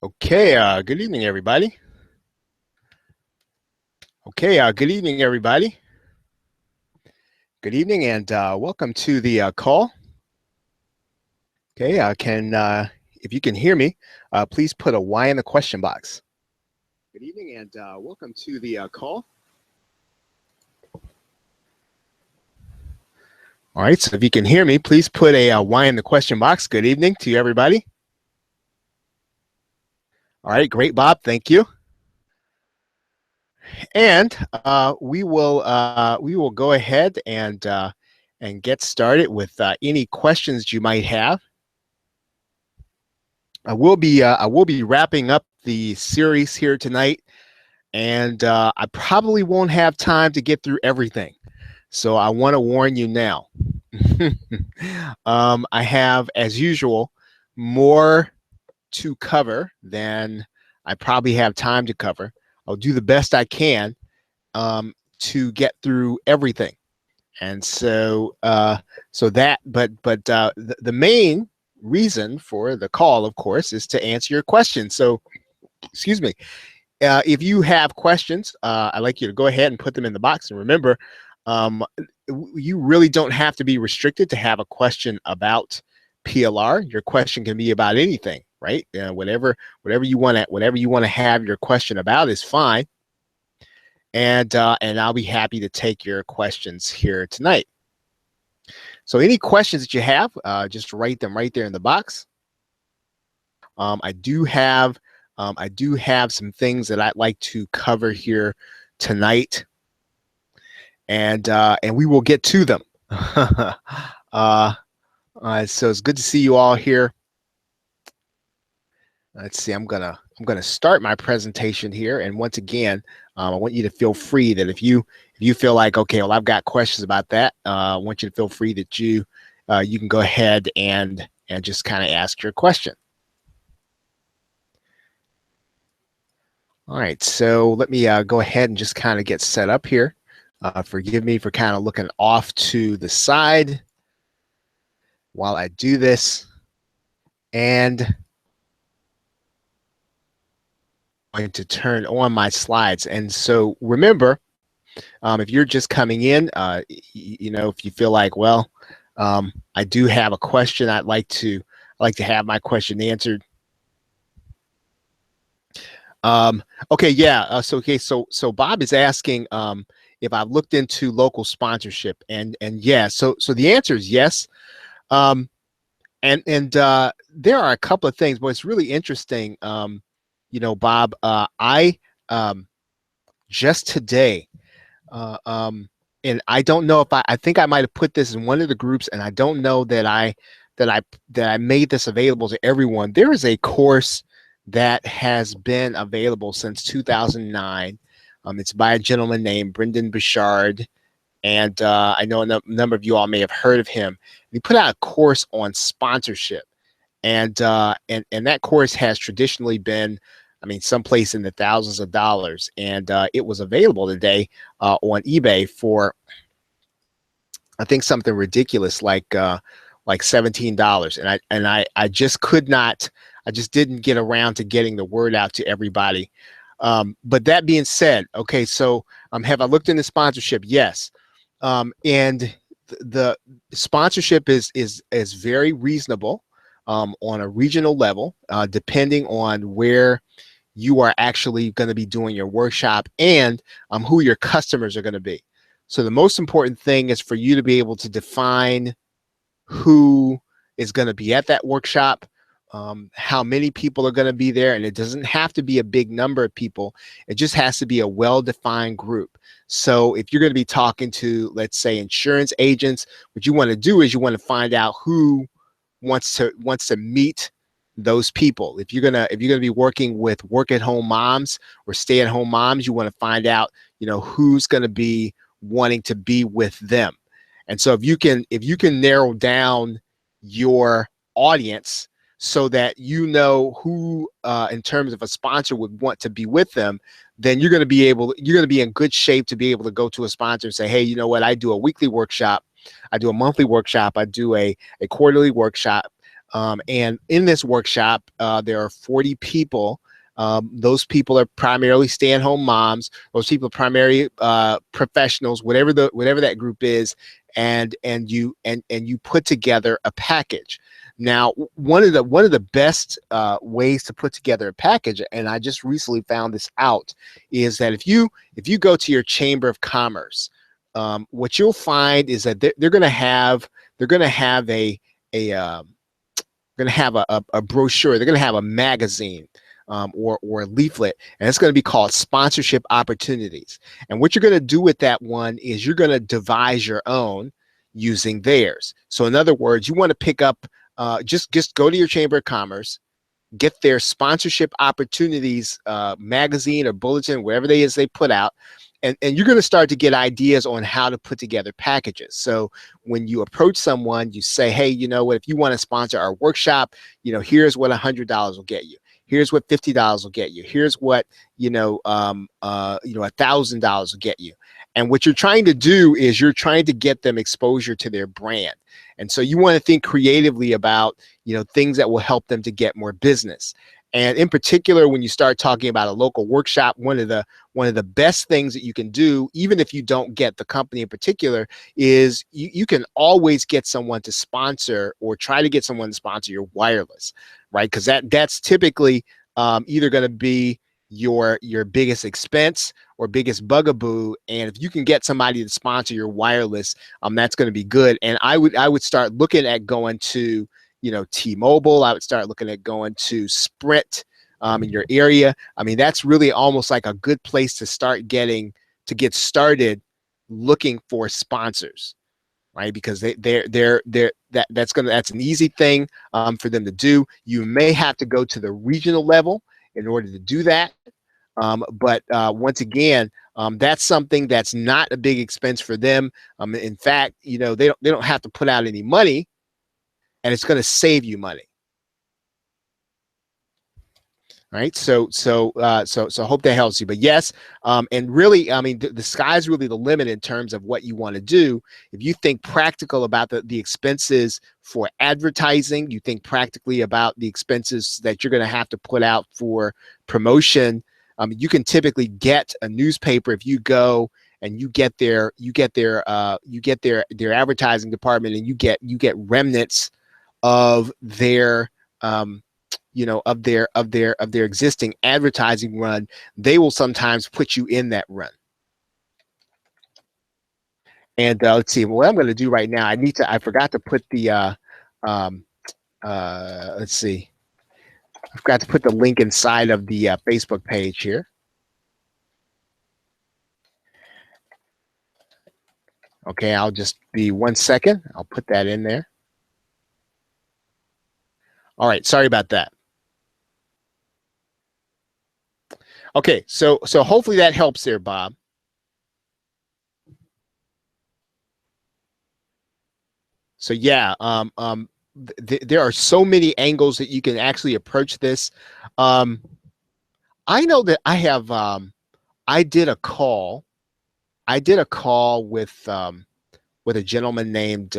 Okay, good evening, everybody. Good evening, everybody. Good evening, and welcome to the call. Okay, if you can hear me, please put a Y in the question box. Good evening, and welcome to the call. All right, so if you can hear me, please put a Y in the question box. Good evening to everybody. All right, great, Bob. Thank you. And we will go ahead and get started with any questions you might have. I will be wrapping up the series here tonight, and I probably won't have time to get through everything. So I want to warn you now. I have, as usual, more to cover than I probably have time to cover. I'll do the best I can to get through everything, and so the main reason for the call, of course, is to answer your questions. So, excuse me. If you have questions, I'd like you to go ahead and put them in the box. And remember, you really don't have to be restricted to have a question about PLR. Your question can be about anything, right? Whatever you want to have your question about is fine. And I'll be happy to take your questions here tonight. So any questions that you have, just write them right there in the box. I do have some things that I'd like to cover here tonight, and we will get to them. So it's good to see you all here. Let's see. I'm gonna start my presentation here, and once again, I want you to feel free that if you feel like, okay, well, I've got questions about that, I want you to feel free that you can go ahead and just kind of ask your question. All right, so let me go ahead and just kind of get set up here. Forgive me for kind of looking off to the side while I do this, and I'm going to turn on my slides. And so remember, if you're just coming in, if you feel like, well, I do have a question, I'd like to have my question answered. Okay, yeah. So Bob is asking if I've looked into local sponsorship, and yeah. So the answer is yes. And there are a couple of things, but it's really interesting. Bob, I just today, and I don't know if I think I might have put this in one of the groups, and I don't know that I made this available to everyone. There is a course that has been available since 2009. It's by a gentleman named Brendan Bouchard, and I know a number of you all may have heard of him. He put out a course on sponsorship, and that course has traditionally been, someplace in the thousands of dollars, and it was available today on eBay for, I think, something ridiculous like $17, and I just could not. I just didn't get around to getting the word out to everybody. But that being said, okay, so have I looked into sponsorship? Yes, and the sponsorship is very reasonable on a regional level, depending on where you are actually going to be doing your workshop and who your customers are going to be. So the most important thing is for you to be able to define who is going to be at that workshop, how many people are going to be there, and it doesn't have to be a big number of people. It just has to be a well-defined group. So if you're going to be talking to, let's say, insurance agents, what you want to do is you want to find out who wants to meet those people. If you're gonna be working with work-at-home moms or stay-at-home moms, you want to find out, who's going to be wanting to be with them. And so if you can narrow down your audience so that you know who, in terms of a sponsor, would want to be with them, then you're going to be in good shape to be able to go to a sponsor and say, hey, you know what, I do a weekly workshop, I do a monthly workshop, I do a quarterly workshop. And in this workshop, there are 40 people. Those people are primarily stay-at-home moms. Those people are primary professionals, whatever that group is, and you put together a package. Now, one of the best ways to put together a package, and I just recently found this out, is that if you go to your Chamber of Commerce, what you'll find is that they're going to have a brochure. They're going to have a magazine or a leaflet, and it's going to be called Sponsorship Opportunities. And what you're going to do with that one is you're going to devise your own using theirs. So in other words, you want to pick up, just go to your Chamber of Commerce, get their Sponsorship Opportunities magazine or bulletin, wherever they put out, and you're going to start to get ideas on how to put together packages. So when you approach someone, you say, hey, you know what, if you want to sponsor our workshop, here's what $100 will get you. Here's what $50 will get you. Here's what, $1,000 will get you. And what you're trying to do is you're trying to get them exposure to their brand. And so you want to think creatively about, things that will help them to get more business. And in particular, when you start talking about a local workshop, one of the best things that you can do, even if you don't get the company in particular, is you can always get someone to sponsor, or try to get someone to sponsor your wireless, right? Because that's typically either going to be your biggest expense or biggest bugaboo. And if you can get somebody to sponsor your wireless, that's going to be good. And I would start looking at going to, T-Mobile. I would start looking at going to Sprint in your area. I mean, that's really almost like a good place to get started looking for sponsors, right? Because that's an easy thing for them to do. You may have to go to the regional level in order to do that. But once again, that's something that's not a big expense for them. In fact, they don't have to put out any money, and it's going to save you money. Right. So hope that helps you. But yes, and really, I mean, the sky's really the limit in terms of what you want to do. If you think practical about the expenses for advertising, you think practically about the expenses that you're going to have to put out for promotion. You can typically get a newspaper if you go and you get their advertising department, and you get remnants of their of their existing advertising run. They will sometimes put you in that run. And let's see, what I'm going to do right now, I forgot to put the let's see, I forgot to put the link inside of the Facebook page here. Okay, I'll just be 1 second. I'll put that in there. All right, sorry about that. Okay, so hopefully that helps there, Bob. So yeah, there are so many angles that you can actually approach this. I know that I have I did a call with a gentleman named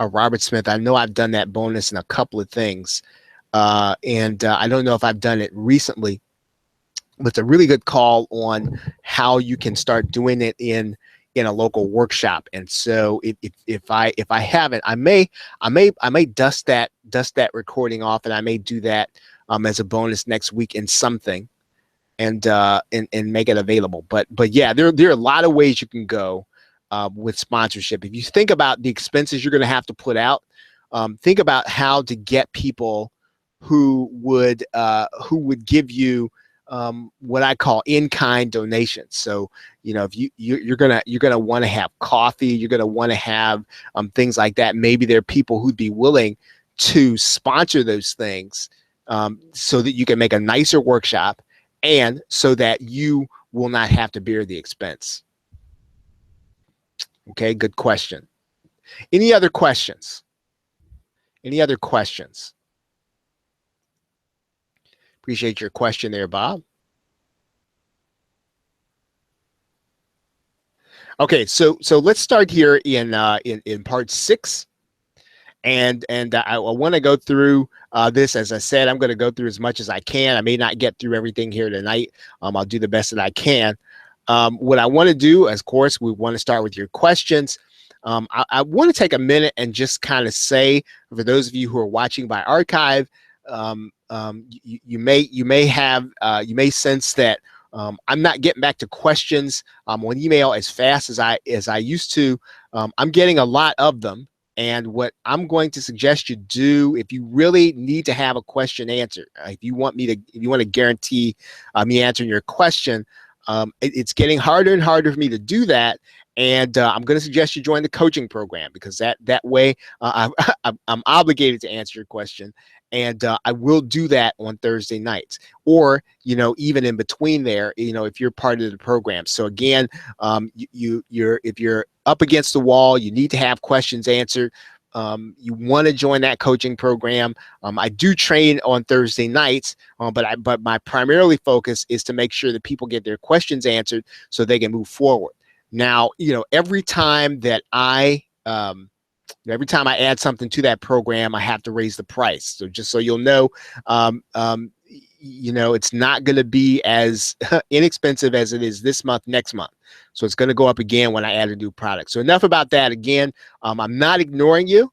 Robert Smith. I know I've done that bonus in a couple of things, and I don't know if I've done it recently, but it's a really good call on how you can start doing it in a local workshop. And so if I haven't, I may dust that recording off, and I may do that as a bonus next week in something, and make it available. But yeah, there are a lot of ways you can go with sponsorship. If you think about the expenses you're going to have to put out, think about how to get people who would give you what I call in-kind donations. So, if you're gonna want to have coffee, you're gonna want to have things like that. Maybe there are people who'd be willing to sponsor those things, so that you can make a nicer workshop, and so that you will not have to bear the expense. Okay, good question. Any other questions? Any other questions? Appreciate your question there, Bob. Okay, so let's start here in part 6, I want to go through this. As I said, I'm going to go through as much as I can. I may not get through everything here tonight. I'll do the best that I can. What I want to do, of course, we want to start with your questions. I want to take a minute and just kind of say, for those of you who are watching by archive, you may sense that I'm not getting back to questions on email as fast as I used to. I'm getting a lot of them. And what I'm going to suggest you do, if you really need to have a question answered, if you want to guarantee me answering your question, it's getting harder and harder for me to do that. And I'm going to suggest you join the coaching program, because that way I'm obligated to answer your question. And I will do that on Thursday nights, or, even in between there, if you're part of the program. So again, if you're up against the wall, you need to have questions answered. You want to join that coaching program. I do train on Thursday nights, but my primarily focus is to make sure that people get their questions answered so they can move forward. Now, every time I add something to that program, I have to raise the price. So just so you'll know, it's not going to be as inexpensive as it is this month, next month. So it's going to go up again when I add a new product. So enough about that. Again, I'm not ignoring you.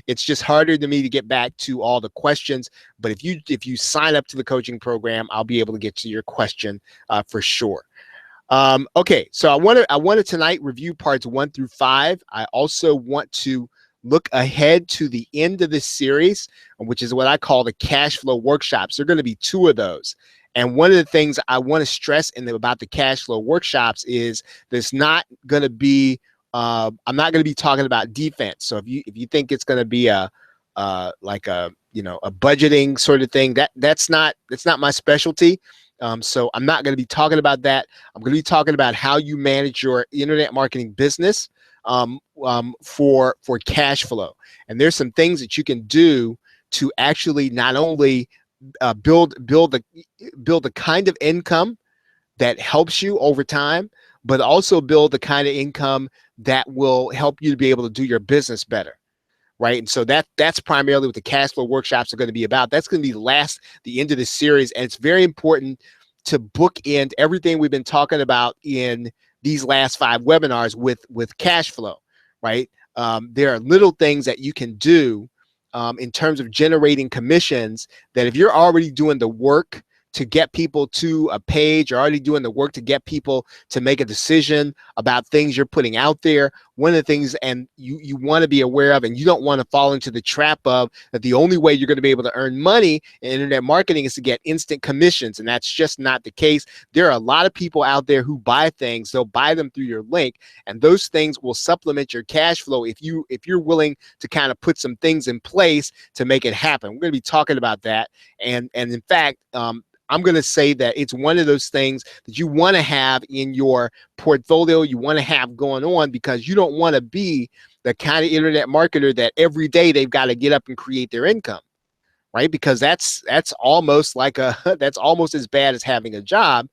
It's just harder than me to get back to all the questions. But if you sign up to the coaching program, I'll be able to get to your question for sure. Okay, so I want to tonight review parts 1 through 5. I also want to look ahead to the end of this series, which is what I call the cash flow workshops. There are going to be 2 of those. And one of the things I want to stress about the cash flow workshops is there's not going to be, I'm not going to be talking about defense. So if you think it's going to be a budgeting sort of thing, that's not my specialty. So I'm not going to be talking about that. I'm going to be talking about how you manage your internet marketing business for cash flow. And there's some things that you can do to actually not only build the kind of income that helps you over time, but also build the kind of income that will help you to be able to do your business better. Right. And so that's primarily what the cash flow workshops are going to be about. That's going to be the end of this series. And it's very important to bookend everything we've been talking about in these last 5 webinars with cash flow. Right. There are little things that you can do in terms of generating commissions that if you're already doing the work to get people to a page, you're already doing the work to get people to make a decision about things you're putting out there. One of the things, and you want to be aware of, and you don't want to fall into the trap of that the only way you're going to be able to earn money in internet marketing is to get instant commissions. And that's just not the case. There are a lot of people out there who buy things. They'll buy them through your link, and those things will supplement your cash flow if you're willing to kind of put some things in place to make it happen. We're going to be talking about that. And in fact, I'm going to say that it's one of those things that you want to have in your portfolio, you want to have going on, because you don't want to be the kind of internet marketer that every day they've got to get up and create their income, right? Because that's almost that's almost as bad as having a job.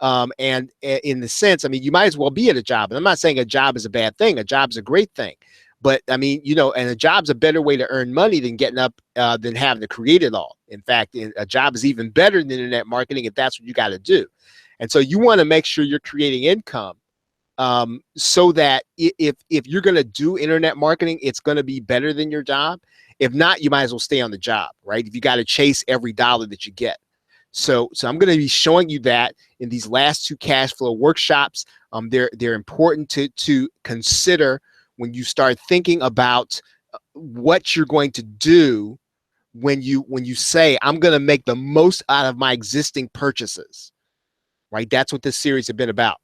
And in the sense, I mean, you might as well be at a job. And I'm not saying a job is a bad thing. A job is a great thing. But I mean, and a job's a better way to earn money than getting up, than having to create it all. In fact, a job is even better than internet marketing if that's what you got to do. And so you want to make sure you're creating income so that if you're going to do internet marketing, it's going to be better than your job. If not, you might as well stay on the job, right? If you got to chase every dollar that you get. So I'm going to be showing you that in these last 2 cash flow workshops. They're important to consider when you start thinking about what you're going to do when you say, I'm going to make the most out of my existing purchases, right? That's what this series has been about.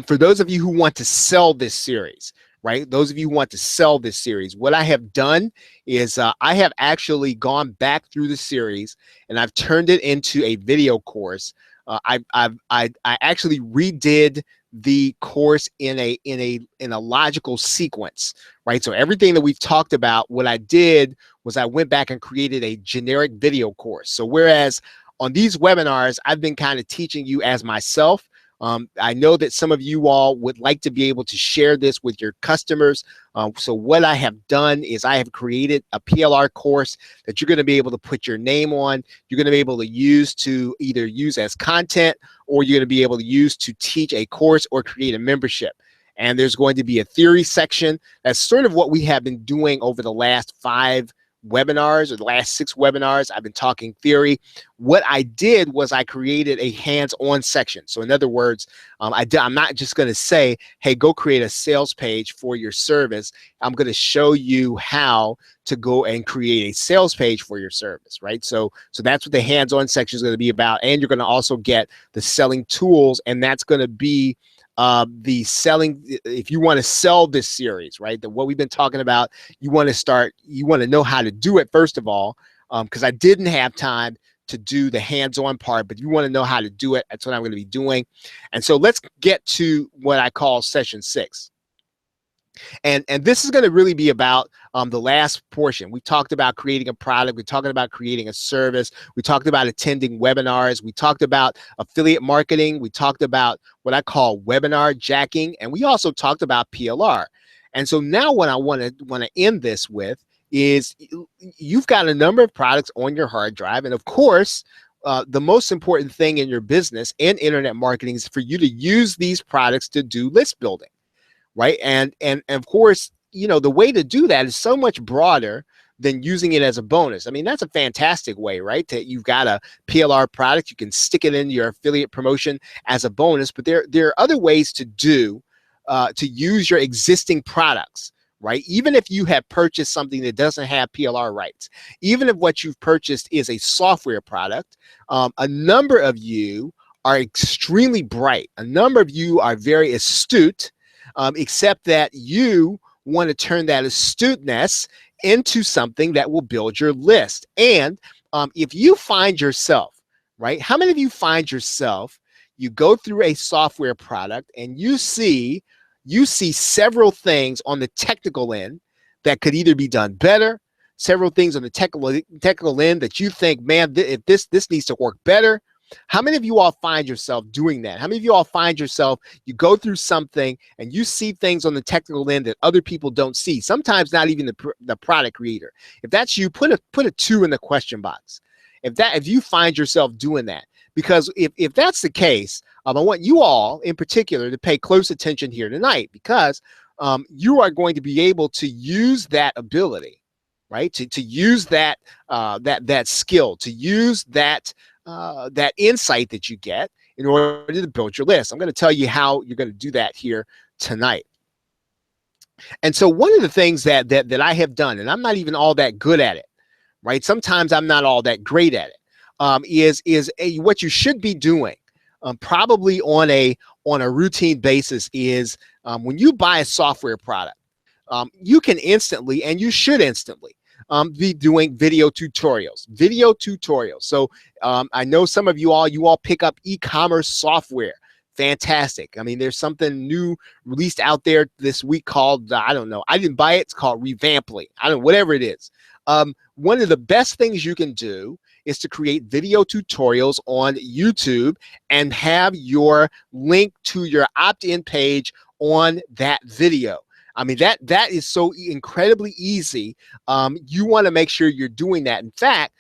For those of you who want to sell this series, right? Those of you who want to sell this series, what I have done is I have actually gone back through the series and I've turned it into a video course. I actually redid the course in a logical sequence, right? So everything that we've talked about, what I did was I went back and created a generic video course. So whereas on these webinars, I've been kind of teaching you as myself, I know that some of you all would like to be able to share this with your customers. So what I have done is I have created a PLR course that you're going to be able to put your name on. You're going to be able to either use as content, or you're going to be able to use to teach a course or create a membership. And there's going to be a theory section. That's sort of what we have been doing over the last 5 webinars, or the last 6 webinars. I've been talking theory. What I did was I created a hands-on section. So in other words, I'm not just going to say, hey, go create a sales page for your service. I'm going to show you how to go and create a sales page for your service, right? So that's what the hands-on section is going to be about. And you're going to also get the selling tools, and that's going to be the selling. If you want to sell this series, right, what we've been talking about, you want to know how to do it first of all, because I didn't have time to do the hands-on part, but you want to know how to do it. That's what I'm going to be doing. And so let's get to what I call session 6. And this is going to really be about the last portion. We talked about creating a product. We're talking about creating a service. We talked about attending webinars. We talked about affiliate marketing. We talked about what I call webinar jacking. And we also talked about PLR. And so now what I want to end this with is, you've got a number of products on your hard drive. And of course, the most important thing in your business and internet marketing is for you to use these products to do list building. Right. And of course, the way to do that is so much broader than using it as a bonus. I mean, that's a fantastic way, right? That you've got a PLR product, you can stick it into your affiliate promotion as a bonus, but there are other ways to use your existing products, right? Even if you have purchased something that doesn't have PLR rights, even if what you've purchased is a software product, a number of you are extremely bright. A number of you are very astute, except that you want to turn that astuteness into something that will build your list. And if you find yourself, right, how many of you find yourself, you go through a software product and you see several things on the technical end that could either be done better, several things on the technical end that you think, man, if this needs to work better. How many of you all find yourself doing that? How many of you all find yourself, you go through something and you see things on the technical end that other people don't see? Sometimes not even the product creator. If that's you, put a 2 in the question box. If you find yourself doing that, because if that's the case, I want you all in particular to pay close attention here tonight, because you are going to be able to use that ability, right? To use that skill, to use that insight that you get in order to build your list. I'm going to tell you how you're going to do that here tonight. And so one of the things that I have done, and I'm not even all that good at it, right? Sometimes I'm not all that great at it, is what you should be doing, probably on a routine basis, is when you buy a software product, you can instantly, and you should instantly, be doing video tutorials. So I know some of you all pick up e-commerce software. Fantastic. I mean, there's something new released out there this week called, I don't know, I didn't buy it. It's called Revamply. I don't know, whatever it is. One of the best things you can do is to create video tutorials on YouTube and have your link to your opt-in page on that video. I mean, that is so incredibly easy. You want to make sure you're doing that. In fact,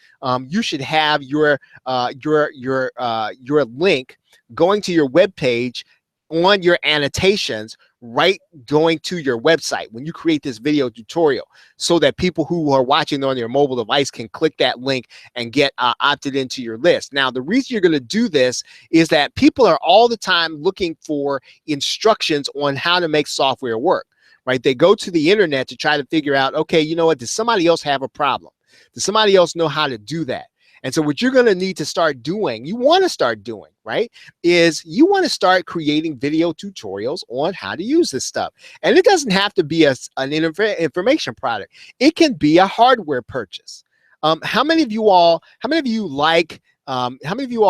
you should have your link going to your web page on your annotations, right, going to your website when you create this video tutorial, so that people who are watching on their mobile device can click that link and get opted into your list. Now, the reason you're going to do this is that people are all the time looking for instructions on how to make software work. Right? They go to the internet to try to figure out, okay, you know what, does somebody else have a problem? Does somebody else know how to do that? And so what you're going to need to start doing, you want to start doing, right, is you want to start creating video tutorials on how to use this stuff. And it doesn't have to be an information product. It can be a hardware purchase. How many of you all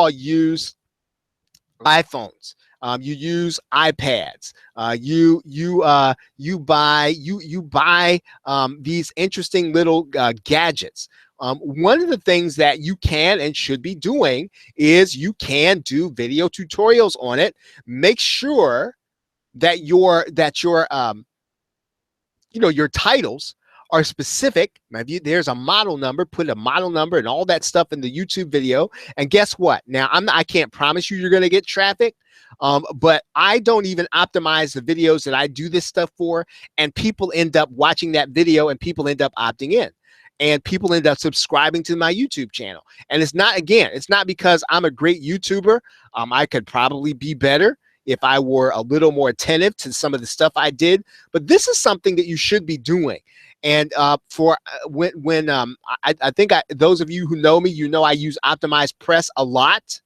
use iPhones? You use iPads. You buy these interesting little gadgets. One of the things that you can and should be doing is you can do video tutorials on it. Make sure that your titles are specific. Maybe there's a model number, put a model number and all that stuff in the YouTube video. And guess what? Now, I can't promise you're going to get traffic, but I don't even optimize the videos that I do this stuff for. And people end up watching that video and people end up opting in. And people end up subscribing to my YouTube channel. And it's not because I'm a great YouTuber. I could probably be better if I were a little more attentive to some of the stuff I did. But this is something that you should be doing. And I think those of you who know me, you know I use Optimized Press a lot.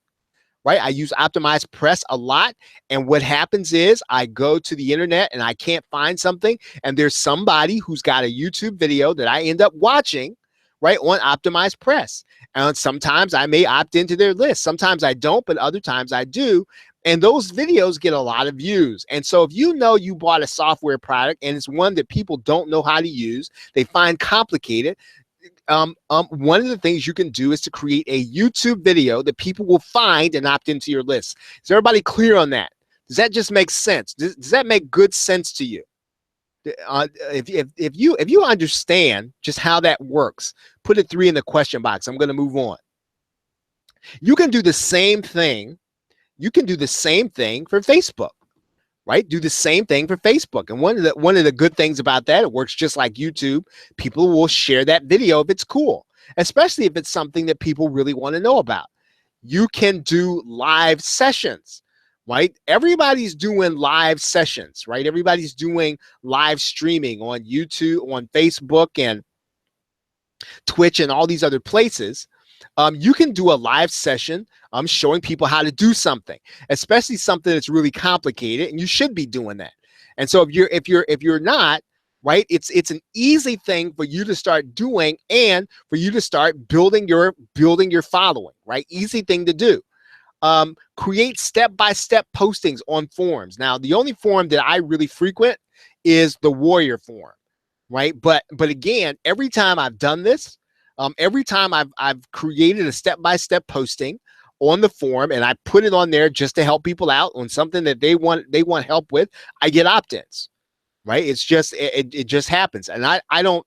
Right? I use Optimized Press a lot. And what happens is I go to the internet and I can't find something. And there's somebody who's got a YouTube video that I end up watching, right, on Optimized Press. And sometimes I may opt into their list. Sometimes I don't, but other times I do. And those videos get a lot of views. And so if you know you bought a software product and it's one that people don't know how to use, they find complicated, one of the things you can do is to create a YouTube video that people will find and opt into your list. Is everybody clear on that? Does that just make sense? Does that make good sense to you? If you understand just how that works, put a 3 in the question box. I'm going to move on. You can do the same thing. You can do the same thing for Facebook. Right? Do the same thing for Facebook. And one of the good things about that, it works just like YouTube. People will share that video if it's cool, especially if it's something that people really want to know about. You can do live sessions, right? Everybody's doing live sessions, right? Everybody's doing live streaming on YouTube, on Facebook and Twitch and all these other places. You can do a live session showing people how to do something, especially something that's really complicated, and you should be doing that. And so if you're not, right, it's an easy thing for you to start doing and for you to start building your following, right? Easy thing to do. Create step-by-step postings on forums. Now, the only forum that I really frequent is the Warrior forum, right? But again, every time I've done this, every time I've created a step-by-step posting on the forum and I put it on there just to help people out on something that they want help with, I get opt-ins, right? It's just it just happens, and I don't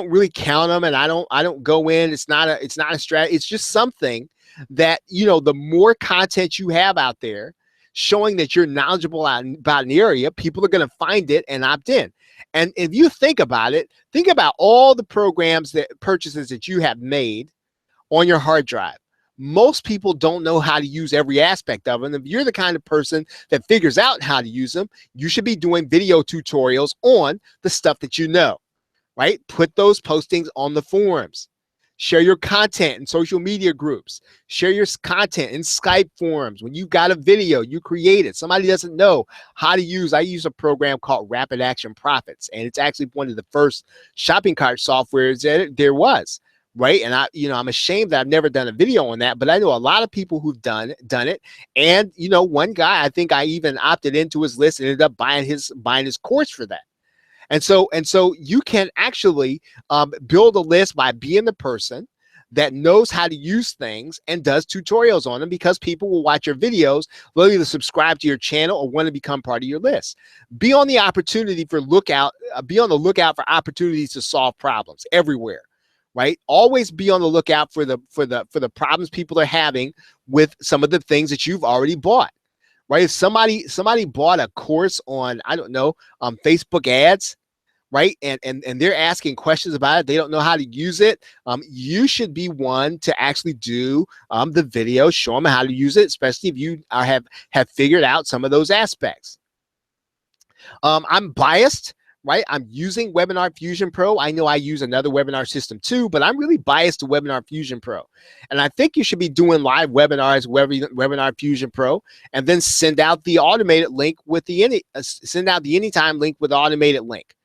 really count them, and I don't go in. It's not a strategy. It's just something that the more content you have out there, showing that you're knowledgeable about an area, people are going to find it and opt in. And if you think about it, think about all the purchases that you have made on your hard drive. Most people don't know how to use every aspect of them. If you're the kind of person that figures out how to use them, you should be doing video tutorials on the stuff that you know, right? Put those postings on the forums. Share your content in social media groups. Share your content in Skype forums. When you got a video, you create it. Somebody doesn't know how to use. I use a program called Rapid Action Profits, and it's actually one of the first shopping cart softwares that there was. Right. And I'm ashamed that I've never done a video on that, but I know a lot of people who've done it. And, one guy, I think I even opted into his list and ended up buying his course for that. And so you can actually build a list by being the person that knows how to use things and does tutorials on them, because people will watch your videos, they'll either subscribe to your channel or want to become part of your list. Be on the lookout for opportunities to solve problems everywhere. Right? Always be on the lookout for the problems people are having with some of the things that you've already bought. Right? If somebody bought a course on, I don't know, Facebook ads, right? And they're asking questions about it, they don't know how to use it. You should be one to actually do the video, show them how to use it, especially if you have figured out some of those aspects. I'm biased. Right? I'm using Webinar Fusion Pro. I know I use another webinar system too, but I'm really biased to Webinar Fusion Pro. And I think you should be doing live webinars, Webinar Fusion Pro, and then send out the automated link with the anytime link with the automated link.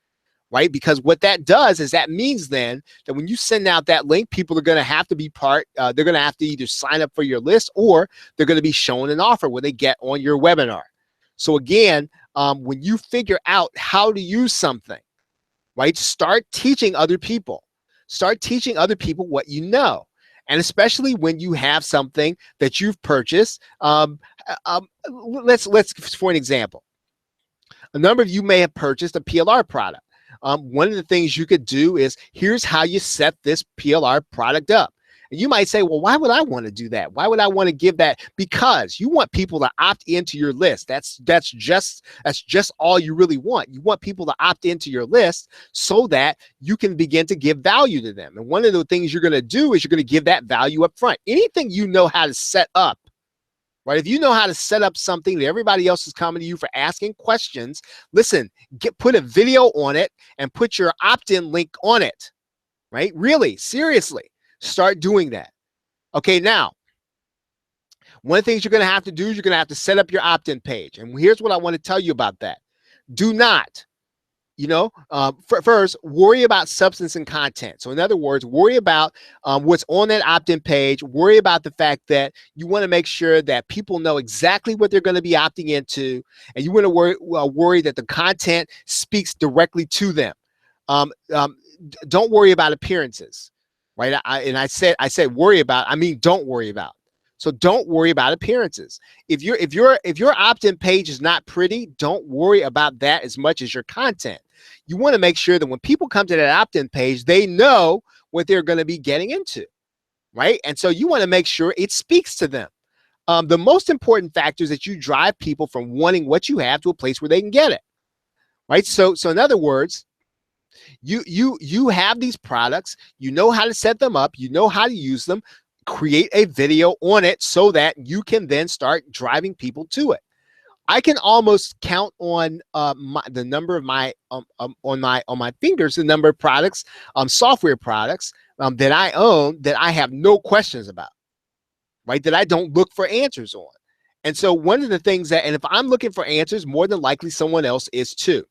Right? Because what that does is that means then that when you send out that link, people are going to have to be they're going to have to either sign up for your list or they're going to be shown an offer when they get on your webinar. So again, when you figure out how to use something, right, start teaching other people. Start teaching other people what you know. And especially when you have something that you've purchased, let's for an example, a number of you may have purchased a PLR product. One of the things you could do is, here's how you set this PLR product up. And you might say, well, why would I want to do that? Why would I want to give that? Because you want people to opt into your list. That's just all you really want. You want people to opt into your list so that you can begin to give value to them. And one of the things you're going to do is you're going to give that value up front. Anything you know how to set up, right? If you know how to set up something that everybody else is coming to you for asking questions, listen, put a video on it and put your opt-in link on it, right? Really, seriously, start doing that. Okay, now, one of the things you're going to have to do is you're going to have to set up your opt-in page. And here's what I want to tell you about that. Do not, first, worry about substance and content. So in other words, worry about what's on that opt-in page. Worry about the fact that you want to make sure that people know exactly what they're going to be opting into, and you want to worry that the content speaks directly to them. Don't worry about appearances, right? I said worry about. I mean, don't worry about. So don't worry about appearances. If your opt-in page is not pretty, don't worry about that as much as your content. You want to make sure that when people come to that opt-in page, they know what they're going to be getting into, right? And so you want to make sure it speaks to them. The most important factor is that you drive people from wanting what you have to a place where they can get it, right? So in other words, you have these products, you know how to set them up, you know how to use them. Create a video on it so that you can then start driving people to it. I can almost count on the number of my on my fingers the number of products, software products that I own that I have no questions about, right? That I don't look for answers on. And so one of the things and if I'm looking for answers, more than likely someone else is too.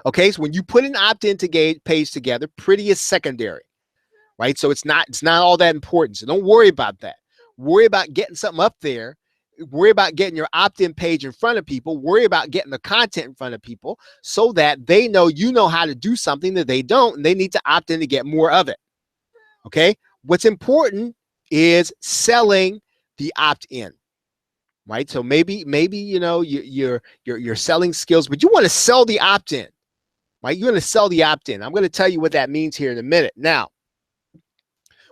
Okay, so when you put an opt-in page together, pretty is secondary. Right? So it's not all that important. So don't worry about that. Worry about getting something up there. Worry about getting your opt-in page in front of people. Worry about getting the content in front of people so that they know you know how to do something that they don't, and they need to opt in to get more of it. Okay? What's important is selling the opt-in. Right? So maybe your selling skills, but you want to sell the opt-in. Right? You want to sell the opt-in. I'm going to tell you what that means here in a minute. Now,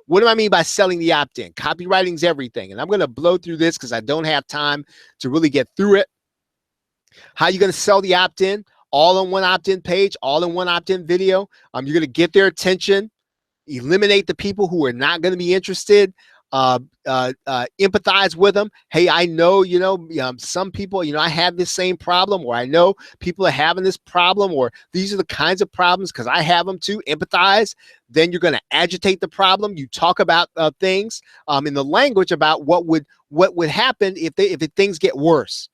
what do I mean by selling the opt-in? Copywriting is everything. And I'm going to blow through this because I don't have time to really get through it. How are you going to sell the opt-in? All on one opt-in page, all in one opt-in video. You're going to get their attention, eliminate the people who are not going to be interested, empathize with them. Hey, I know, some people, I have this same problem, or I know people are having this problem, or these are the kinds of problems because I have them too. Empathize. Then you're going to agitate the problem. You talk about things in the language about what would happen if things get worse.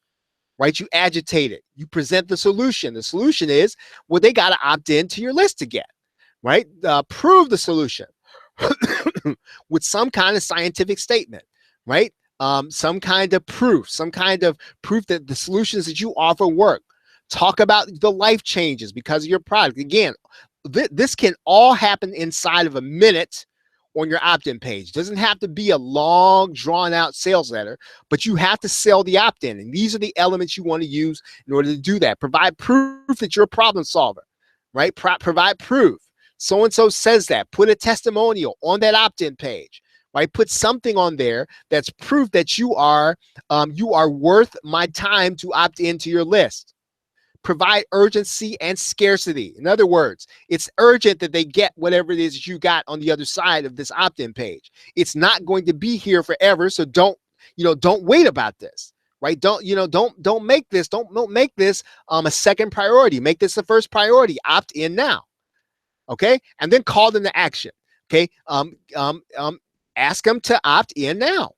Right? You agitate it. You present the solution. The solution is, well, they got to opt in to your list to get. Right? Prove the solution. With some kind of scientific statement, right? Some kind of proof that the solutions that you offer work. Talk about the life changes because of your product. Again, this can all happen inside of a minute on your opt-in page. It doesn't have to be a long, drawn-out sales letter, but you have to sell the opt-in. And these are the elements you want to use in order to do that. Provide proof that you're a problem solver, right? Provide proof. So-and-so says that. Put a testimonial on that opt-in page, right? Put something on there that's proof that you are worth my time to opt into your list. Provide urgency and scarcity. In other words, it's urgent that they get whatever it is you got on the other side of this opt-in page. It's not going to be here forever, so don't wait about this. Right? Don't make this a second priority. Make this the first priority. Opt in now. Okay, and then call them to action. Okay, ask them to opt in now.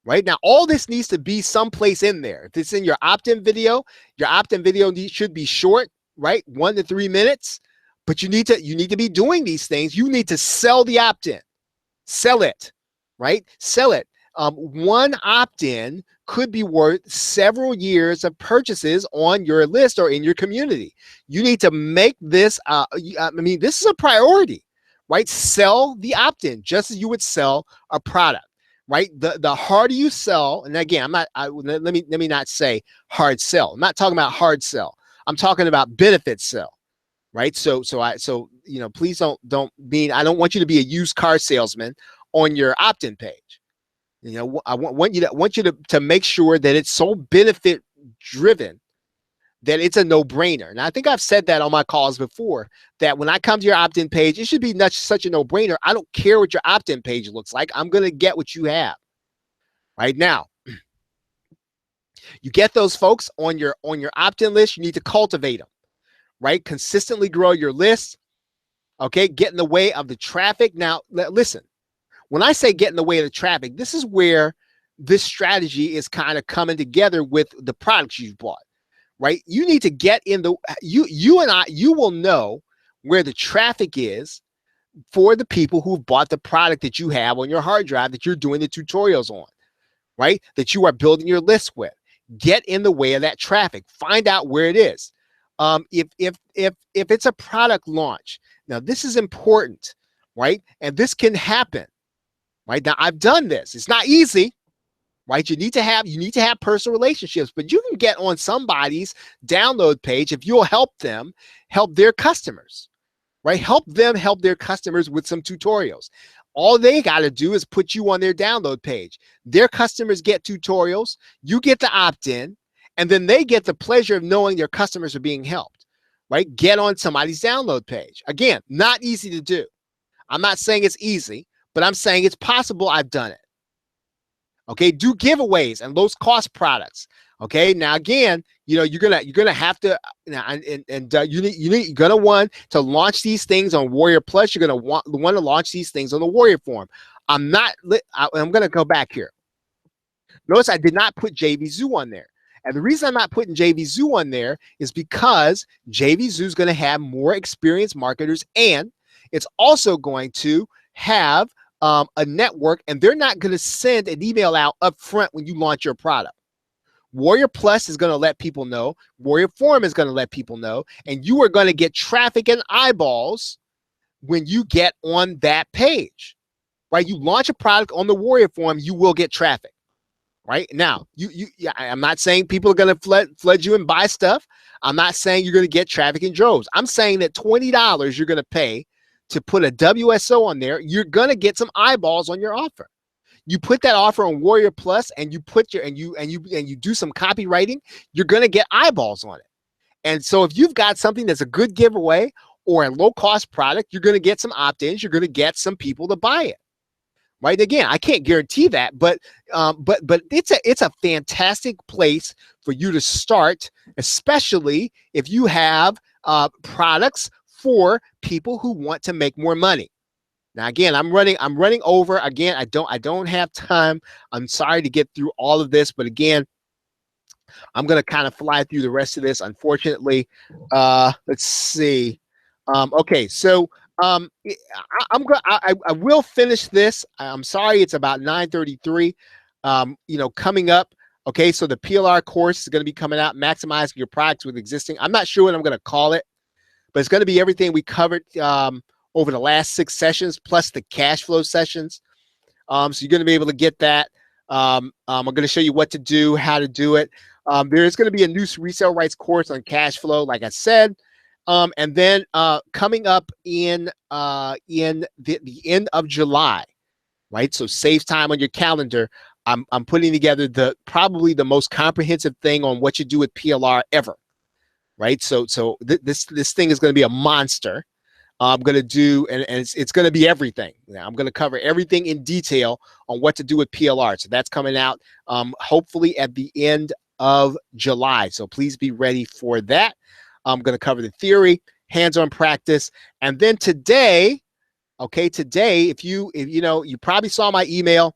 Right now, all this needs to be someplace in there. If it's in your opt-in video should be short, right? 1 to 3 minutes. But you need to be doing these things. You need to sell the opt-in, sell it, right? Sell it. One opt-in could be worth several years of purchases on your list or in your community. You need to make this, this is a priority. right? Sell the opt-in just as you would sell a product, right? The harder you sell, and again, let me not say hard sell. I'm not talking about hard sell. I'm talking about benefit sell, right? So please don't mean, I don't want you to be a used car salesman on your opt-in page. I want you to make sure that it's so benefit driven that it's a no-brainer. And I think I've said that on my calls before, that when I come to your opt-in page, it should be such a no-brainer. I don't care what your opt-in page looks like. I'm going to get what you have. Right now, you get those folks on your opt-in list. You need to cultivate them, right? Consistently grow your list. Okay, get in the way of the traffic. Now, listen, when I say get in the way of the traffic, this is where this strategy is kind of coming together with the products you've bought. Right? You need to get in you will know where the traffic is for the people who've bought the product that you have on your hard drive that you're doing the tutorials on, right? That you are building your list with. Get in the way of that traffic. Find out where it is. If it's a product launch, now this is important, right? And this can happen, right? Now I've done this. It's not easy. Right? You need to have personal relationships, but you can get on somebody's download page if you'll help them help their customers, right? Help them help their customers with some tutorials. All they got to do is put you on their download page. Their customers get tutorials, you get the opt-in, and then they get the pleasure of knowing their customers are being helped, right? Get on somebody's download page. Again, not easy to do. I'm not saying it's easy, but I'm saying it's possible. I've done it. Okay, do giveaways and low cost products. Okay, now again, you're gonna have to you're gonna want to launch these things on Warrior Plus. You're gonna want to launch these things on the Warrior Forum. I'm gonna go back here. Notice I did not put JVZoo on there. And the reason I'm not putting JVZoo on there is because JVZoo is going to have more experienced marketers, and it's also going to have a network, and they're not going to send an email out up front when you launch your product. Warrior Plus is going to let people know. Warrior Forum is going to let people know. And you are going to get traffic and eyeballs when you get on that page, right? You launch a product on the Warrior Forum, you will get traffic, right? Now, I'm not saying people are going to flood you and buy stuff. I'm not saying you're going to get traffic in droves. I'm saying that $20 you're going to pay to put a WSO on there, you're going to get some eyeballs on your offer. You put that offer on Warrior Plus and you put you do some copywriting, you're going to get eyeballs on it. And so if you've got something that's a good giveaway or a low cost product, you're going to get some opt-ins, you're going to get some people to buy it. Right? Again, I can't guarantee that, but it's a fantastic place for you to start, especially if you have products for people who want to make more money. Now, again, I'm running over. Again, I don't have time. I'm sorry to get through all of this, but again, I'm going to kind of fly through the rest of this. Unfortunately, let's see. Okay, so I will finish this. I'm sorry, it's about 9:33. Coming up. Okay, so the PLR course is going to be coming out, maximizing your products with existing. I'm not sure what I'm going to call it, but it's going to be everything we covered over the last 6 sessions, plus the cash flow sessions. So you're going to be able to get that. I'm going to show you what to do, how to do it. There is going to be a new resale rights course on cash flow, like I said. And then coming up in the end of July, right? So save time on your calendar. I'm putting together probably the most comprehensive thing on what you do with PLR ever. Right, so this thing is going to be a monster. I'm going to do, and it's going to be everything. Now, I'm going to cover everything in detail on what to do with PLR. So that's coming out hopefully at the end of July. So please be ready for that. I'm going to cover the theory, hands-on practice, and then today, if you probably saw my email.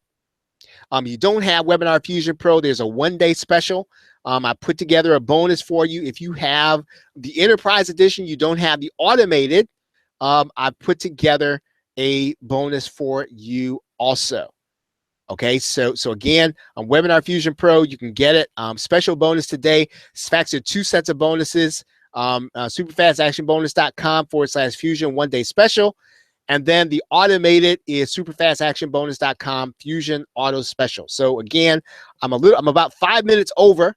You don't have Webinar Fusion Pro. There's a 1-day special. I put together a bonus for you. If you have the Enterprise Edition, you don't have the automated, I put together a bonus for you also. Okay, so again, on Webinar Fusion Pro, you can get it. Special bonus today. It's facts are 2 sets of bonuses. Superfastactionbonus.com/fusion 1-day special. And then the automated is superfastactionbonus.com Fusion Auto Special. So again, I'm about 5 minutes over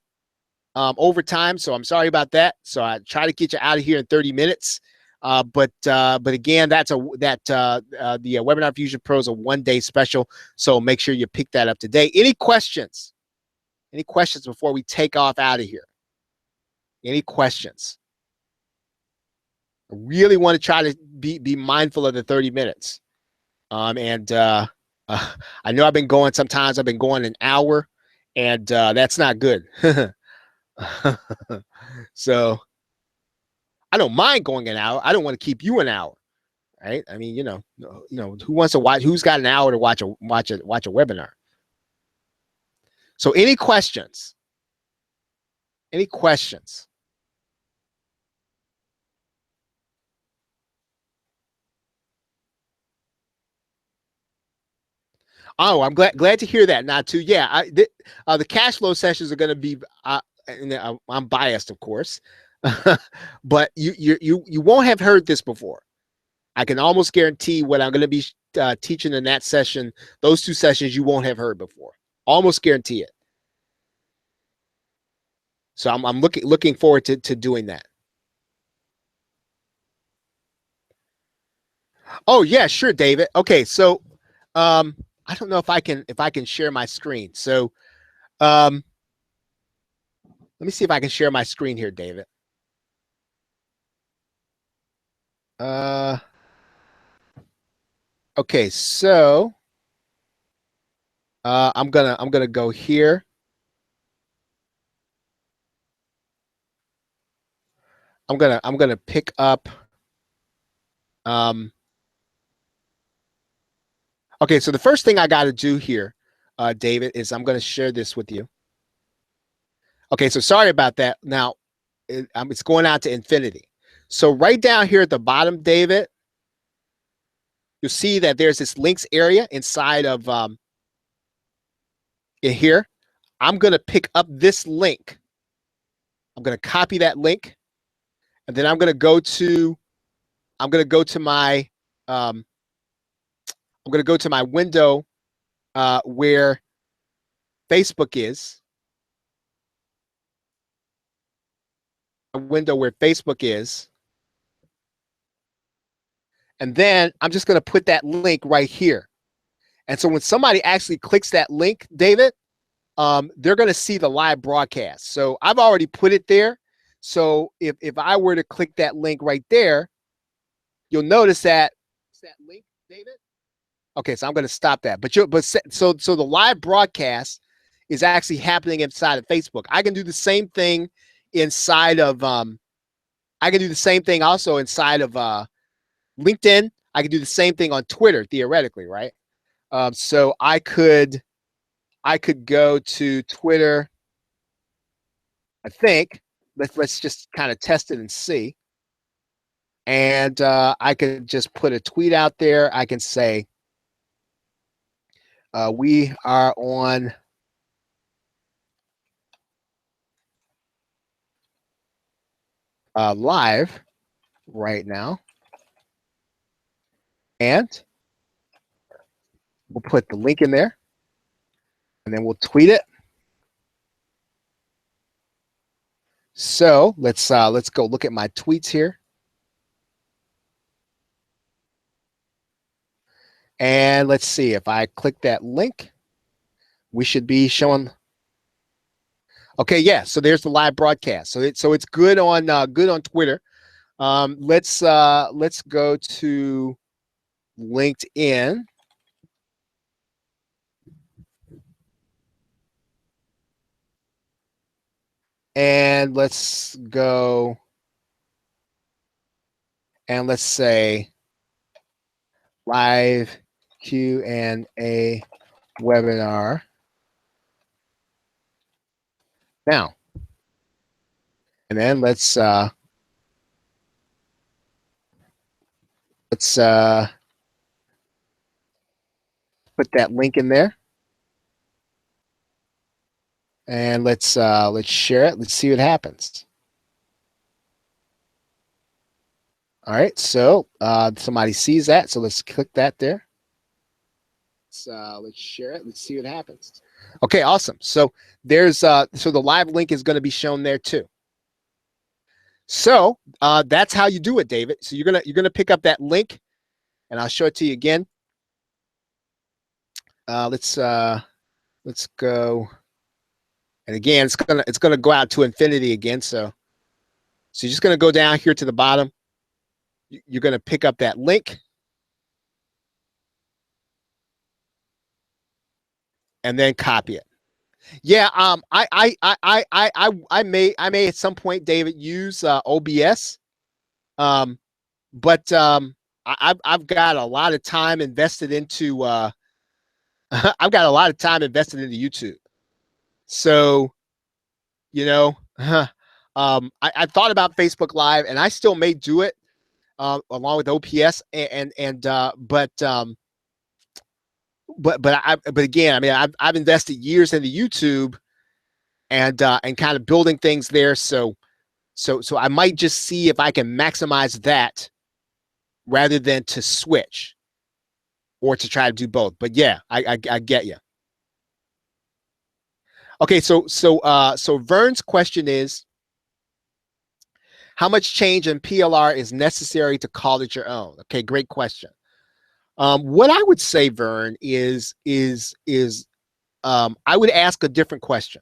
time. So I'm sorry about that. So I try to get you out of here in 30 minutes. But again, the Webinar Fusion Pro is a 1-day special. So make sure you pick that up today. Any questions? Any questions before we take off out of here? Any questions? I really want to try to be mindful of the 30 minutes. I know I've been going, sometimes I've been going an hour, and that's not good. So I don't mind going an hour. I don't want to keep you an hour, right? I mean, who wants to watch? Who's got an hour to watch a webinar? So, any questions? Any questions? Oh, I'm glad to hear that. Not too. Yeah, the cash flow sessions are going to be. I'm biased, of course, but you won't have heard this before. I can almost guarantee what I'm going to be teaching in that session. Those 2 sessions you won't have heard before. Almost guarantee it. So I'm looking forward to doing that. Oh yeah, sure, David. Okay, so I don't know if I can share my screen. So let me see if I can share my screen here, David. Okay, so I'm gonna go here. I'm gonna pick up. Okay, so the first thing I got to do here, David, is I'm gonna share this with you. Okay, so sorry about that. Now it's going out to infinity. So right down here at the bottom, David, you'll see that there's this links area inside of in here. I'm going to pick up this link. I'm going to copy that link, and then I'm going to go to my window where Facebook is. A window where Facebook is. And then I'm just going to put that link right here. And so when somebody actually clicks that link, David, they're going to see the live broadcast. So I've already put it there. So if I were to click that link right there, you'll notice that link, David. Okay, so I'm going to stop that. So the live broadcast is actually happening inside of Facebook. I can do the same thing inside of I can do the same thing also inside of LinkedIn. I can do the same thing on Twitter theoretically, right? So I could go to Twitter. I think let's just kind of test it and see. And I could just put a tweet out there. I can say we are on live right now, and we'll put the link in there, and then we'll tweet it. So let's go look at my tweets here. And let's see, if I click that link, we should be showing. Okay, yeah. So there's the live broadcast. So it's good on Twitter. Let's go to LinkedIn. And let's go and let's say live Q&A webinar now. And then let's put that link in there. And let's share it. Let's see what happens. All right, so somebody sees that, so let's click that there. Let's share it. Let's see what happens. Okay, awesome. So there's so the live link is going to be shown there too. So that's how you do it, David. So you're gonna pick up that link, and I'll show it to you again. Let's go, and again, it's gonna go out to infinity again. So you're just gonna go down here to the bottom. You're gonna pick up that link, and then copy it. Yeah, I may at some point, David, use OBS, but I've got a lot of time invested into I've got a lot of time invested into YouTube. So, you know, I thought about Facebook Live, and I still may do it along with OPS, but again, I mean, I've invested years into YouTube and kind of building things there. So I might just see if I can maximize that rather than to switch or to try to do both. But yeah, I get you. Okay, so Vern's question is, how much change in PLR is necessary to call it your own? Okay, great question. What I would say, Vern, is I would ask a different question.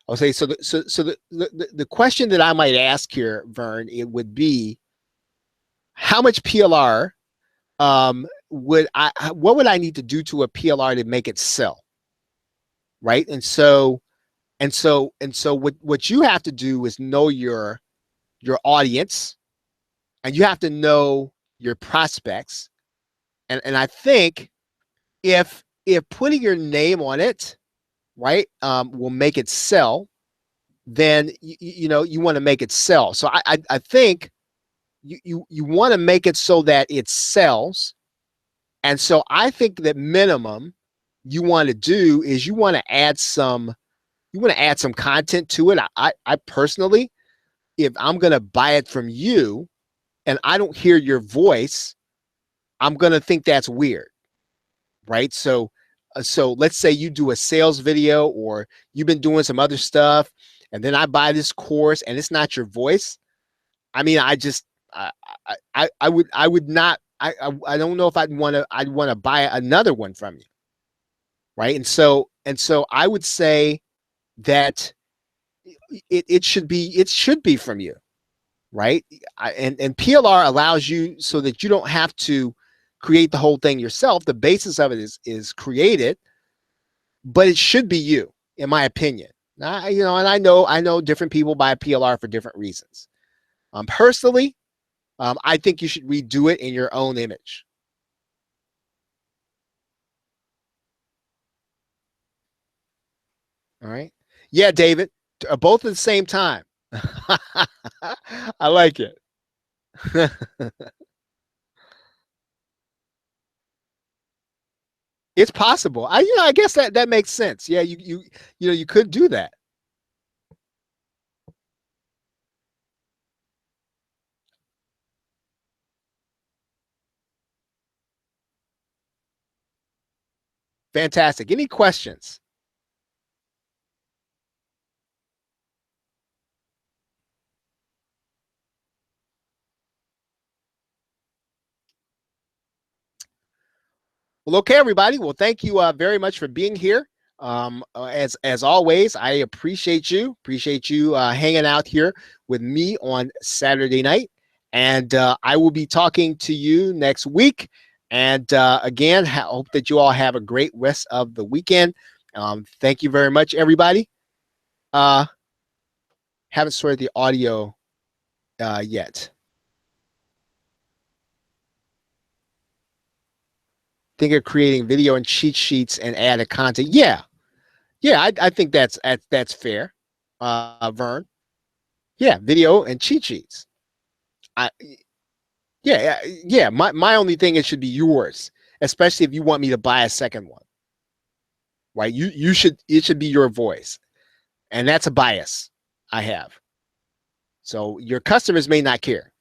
I'll say the question that I might ask here, Vern, it would be, how much PLR what would I need to do to a PLR to make it sell, right? And so what you have to do is know your audience, and you have to know your prospects, and I think if putting your name on it, right, will make it sell, then you want to make it sell. So I think you want to make it so that it sells. And so I think that minimum you want to do is you want to add some content to it. I personally, if I'm going to buy it from you and I don't hear your voice, I'm going to think that's weird, right? So let's say you do a sales video, or you've been doing some other stuff, and then I buy this course and it's not your voice. I mean, I would not, I don't know if I'd want to buy another one from you, right? And so I would say that it should be from you, right? And PLR allows you so that you don't have to create the whole thing yourself. The basis of it is created, but it should be you, in my opinion. Now, and I know different people buy PLR for different reasons. Personally, I think you should redo it in your own image. All right. Yeah, David, both at the same time. I like it. It's possible. I guess that makes sense. Yeah, you could do that. Fantastic. Any questions? Well, okay, everybody. Well, thank you very much for being here. As always, I appreciate you. Appreciate you hanging out here with me on Saturday night. And I will be talking to you next week. And again, hope that you all have a great rest of the weekend. Thank you very much, everybody. Haven't sorted the audio yet. Think of creating video and cheat sheets and added content. Yeah, I think that's fair, Vern. Yeah, video and cheat sheets. I yeah. My only thing, it should be yours, especially if you want me to buy a second one. Right? It should be your voice, and that's a bias I have. So your customers may not care.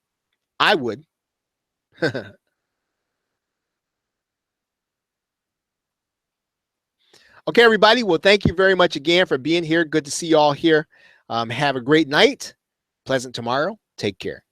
I would. Okay, everybody. Well, thank you very much again for being here. Good to see you all here. Have a great night. Pleasant tomorrow. Take care.